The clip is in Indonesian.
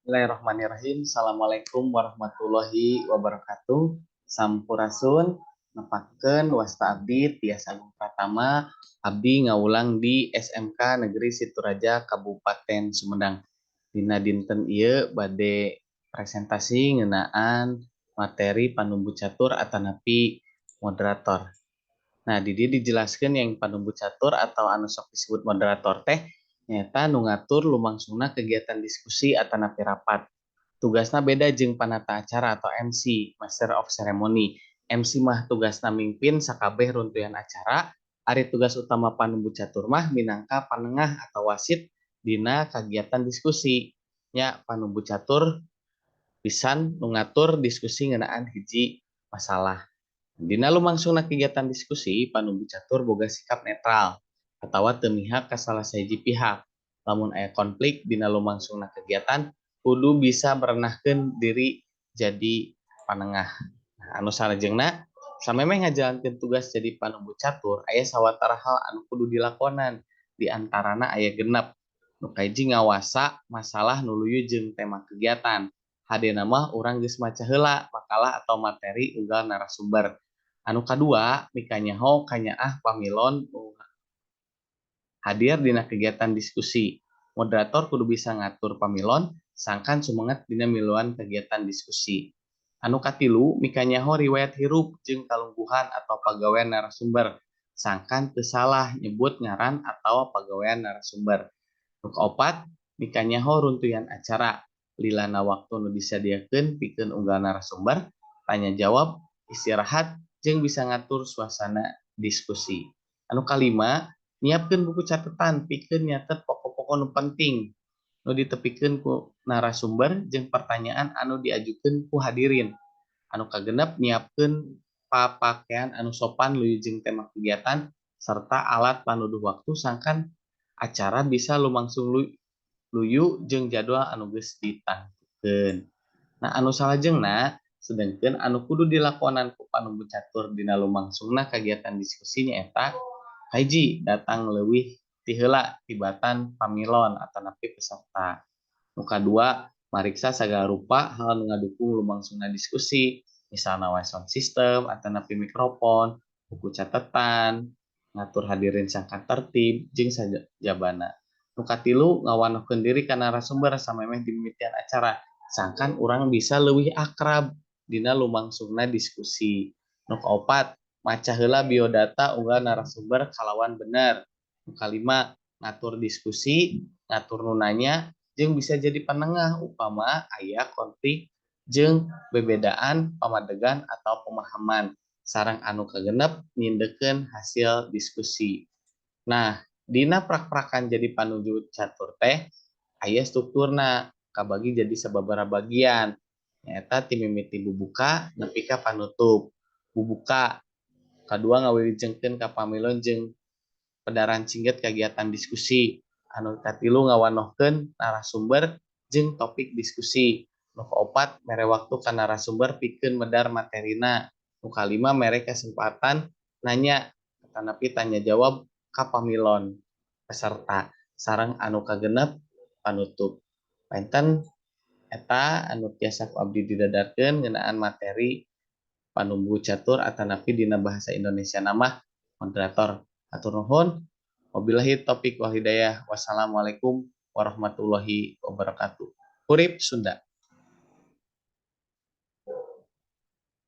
Bismillahirrahmanirrahim. Assalamualaikum warahmatullahi wabarakatuh. Sampurasun, nepakeun wasta abdi tiasa Agung Pratama, abdi ngawulang di SMK Negeri Situraja Kabupaten Sumedang. Dina dinten ieu bade presentasi ngeunaan materi panumbu catur atanapi moderator. Nah, di dieu dijelaskeun yang panumbu catur atau anu sok disebut moderator teh nyata nu ngatur lumangsungna kegiatan diskusi atanapi rapat. Tugasna beda jeung panata acara atau MC, Master of Ceremony. MC mah tugasna mimpin sakabeh runtuyan acara, ari tugas utama panumbu catur mah minangka panengah atau wasit dina kegiatan diskusi. Nya panumbu catur pisan nu ngatur diskusi ngeunaan hiji masalah. Dina lumangsungna kegiatan diskusi, panumbu catur boga sikap netral atawa teu mihak ka salah sahiji pihak. Lamun aya konflik dina lumangsungna kegiatan, kudu bisa merenahkeun diri jadi panengah. Nah, anu salajengna samemeh ngajalankeun tugas jadi panumbu catur, aya sawatara hal anu kudu dilakonan. Di antarana aya genep. Nu kahiji ngawasa masalah nu luyu jeung tema kegiatan. Hadena mah urang geus maca heula makalah atau materi unggal narasumber. Anu kadua mika nyaho kanyaah pamilon hadir dina kegiatan diskusi. Moderator kudu bisa ngatur pamilon sangkan sumenget dina miluan kegiatan diskusi. Anu katilu mika nyaho riwayat hirup jeung kalungguhan atau pagawean narasumber sangkan teu salah nyebut ngaran atau pagawean narasumber. Nu kaopat mika nyaho runtuyan acara lilana waktu nu disadiakeun pikeun unggal narasumber, tanya jawab, istirahat jeung bisa ngatur suasana diskusi. Anu kalima, nyiapkeun buku catatan pikeun nyatet pokok-pokok nu penting nu ditepikeun ku narasumber jeung pertanyaan anu diajukeun ku hadirin. Anu kagenep nyiapkeun papakean anu sopan luyu jeung tema kegiatan serta alat panuduh waktu sangkan acara bisa lumangsung luyu jeung jadwal anu geus ditangtukeun. Nah, anu salajengna sedengkeun anu kudu dilakonan ku panumbu catur dina lumangsungna kegiatan diskusi nyaeta hiji datang leuwih ti heula tibatan pamilon atanapi peserta. Nu kadua mariksa sagala rupa hal nu ngadukung lumangsungna diskusi, misalna wae sound system atanapi mikrofon, buku catatan, ngatur hadirin sangkan tertib jeung sajabana. Nu katilu ngawanohkeun diri ka narasumber samemeh di mimitian acara sangkan urang bisa leuwih akrab dina lumangsungna diskusi. Nu kaopat maca heula biodata unggal narasumber kalawan bener. Nu kalima ngatur diskusi, ngatur nu nanya jeung bisa jadi penengah upama aya konflik jeung bebedaan pamadegan atau pemahaman sareng anu kagenep nyindekeun hasil diskusi. Nah, dina prak-prakan jadi panunjuk catur teh aya strukturna kabagi jadi sababaraha bagian. Nyaeta ti mimiti bubuka nepi ka panutup. Bubuka kadua ngawilijengkeun ka pamilon jeung pedaran cingget kegiatan diskusi. Anu katilu ngawanohkeun narasumber jeung topik diskusi. Nu kaopat mere waktu ka narasumber pikeun medar materina. Nu kalima mere kesempatan nanya atanapi tanya jawab ka pamilon peserta sareng anu kagenep panutup. Painten eta anu tiasa ku abdi didadarkeun ngeunaan materi panumbu catur atanapi dina bahasa Indonesia nama moderator. Hatur nuhun. Wabillahi taufiq wal hidayah. Wassalamualaikum warahmatullahi wabarakatuh. Urip Sunda.